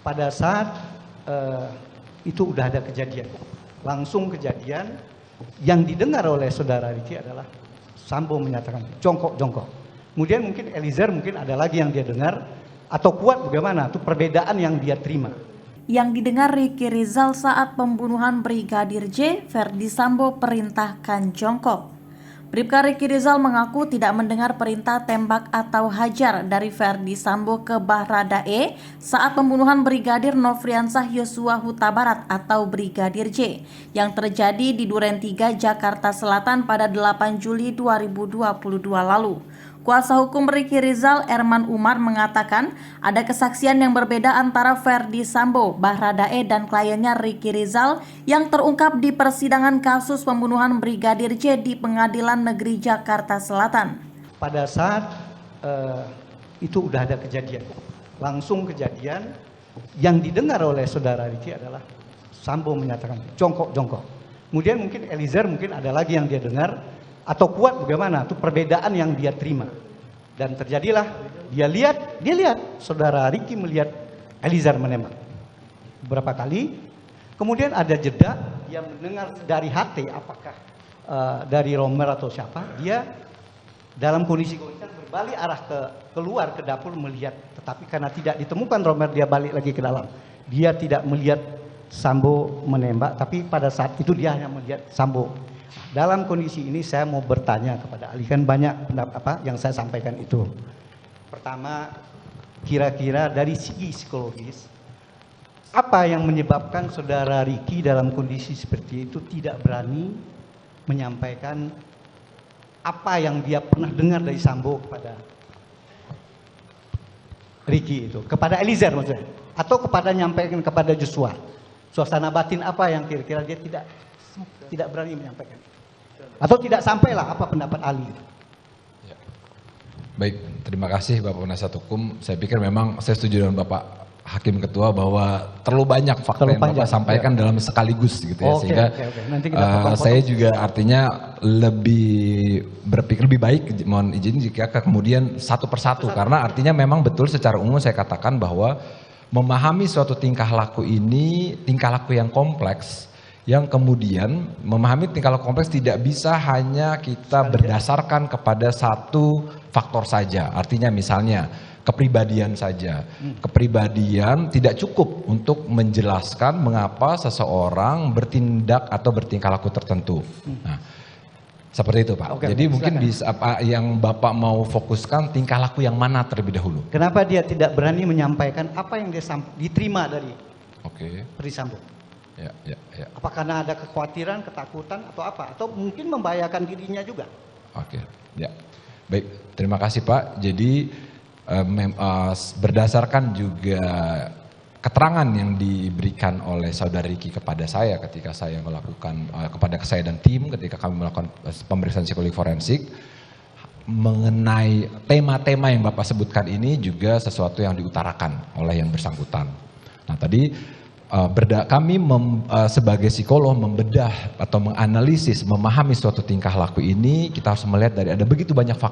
pada saat itu udah ada kejadian, langsung kejadian yang didengar oleh saudara Ricky adalah Sambo menyatakan jongkok. Kemudian mungkin Eliezer mungkin ada lagi yang dia dengar, atau Kuat bagaimana, itu perbedaan yang dia terima. Yang didengar Ricky Rizal saat pembunuhan Brigadir J, Verdi Sambo perintahkan jongkok. Bribka Ricky Rizal mengaku tidak mendengar perintah tembak atau hajar dari Verdi Sambo ke Baradae saat pembunuhan Brigadir Nofriansah Yosua Huta Barat atau Brigadir J yang terjadi di Duren 3, Jakarta Selatan pada 8 Juli 2022 lalu. Kuasa hukum Ricky Rizal, Erman Umar, mengatakan ada kesaksian yang berbeda antara Verdi Sambo, Baradae, dan kliennya Ricky Rizal yang terungkap di persidangan kasus pembunuhan Brigadir J di Pengadilan Negeri Jakarta Selatan. Pada saat itu udah ada kejadian, langsung kejadian yang didengar oleh saudara Ricky adalah Sambo menyatakan jongkok. Kemudian mungkin Eliezer mungkin ada lagi yang dia dengar, atau Kuat bagaimana, itu perbedaan yang dia terima. Dan terjadilah dia lihat saudara Ricky melihat Eliezer menembak beberapa kali. Kemudian ada jeda, dia mendengar dari HT, apakah dari Romer atau siapa, dia dalam kondisi goncang berbalik arah keluar ke dapur melihat, tetapi karena tidak ditemukan Romer, dia balik lagi ke dalam. Dia tidak melihat Sambo menembak, tapi pada saat itu dia hanya melihat Sambo. Dalam kondisi ini saya mau bertanya kepada ahli, kan banyak apa yang saya sampaikan itu. Pertama, kira-kira dari segi psikologis, apa yang menyebabkan saudara Ricky dalam kondisi seperti itu tidak berani menyampaikan apa yang dia pernah dengar dari Sambo kepada Ricky itu, kepada Eliezer maksudnya, atau kepada nyampaikan kepada Joshua. Suasana batin apa yang kira-kira dia tidak berani menyampaikan, atau tidak sampailah, apa pendapat ahli? Ya. Baik, terima kasih Bapak Penasihat Hukum. Saya pikir memang saya setuju dengan Bapak Hakim Ketua bahwa terlalu banyak fakta yang Bapak sampaikan dalam sekaligus gitu ya, sehingga Nanti kita saya juga artinya lebih berpikir lebih baik, mohon izin jika kemudian satu persatu, karena artinya memang betul secara umum saya katakan bahwa memahami suatu tingkah laku ini tingkah laku yang kompleks, yang kemudian memahami tingkah laku kompleks tidak bisa hanya kita berdasarkan kepada satu faktor saja. Artinya misalnya kepribadian saja. Kepribadian tidak cukup untuk menjelaskan mengapa seseorang bertindak atau bertingkah laku tertentu. Nah, seperti itu Pak. Oke, jadi mungkin silakan. bisa apa yang Bapak mau fokuskan, tingkah laku yang mana terlebih dahulu? Kenapa dia tidak berani menyampaikan apa yang dia diterima dari Verdi Sambo? Ya. Apa karena ada kekhawatiran, ketakutan, atau apa? Atau mungkin membahayakan dirinya juga? Ya. Baik, terima kasih Pak. Jadi berdasarkan juga keterangan yang diberikan oleh saudara Ricky kepada saya ketika saya melakukan, kepada saya dan tim ketika kami melakukan pemeriksaan psikologi forensik, mengenai tema-tema yang Bapak sebutkan ini juga sesuatu yang diutarakan oleh yang bersangkutan. Nah tadi kami sebagai psikolog membedah atau menganalisis, memahami suatu tingkah laku ini, kita harus melihat dari ada begitu banyak faktor